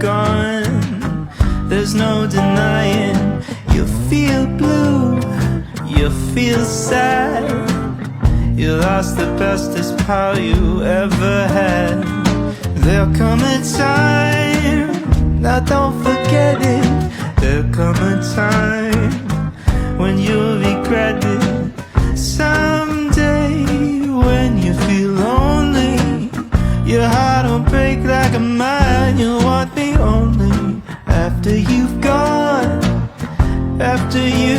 gone. There's no denying. You feel blue, you feel sad. You lost the bestest pal you ever had. There'll come a time, now don't forget it. There'll come a time when you'll regret it. Someday when you feel lonely, your heart will break like a mine. You'll want me only after you've gone, after you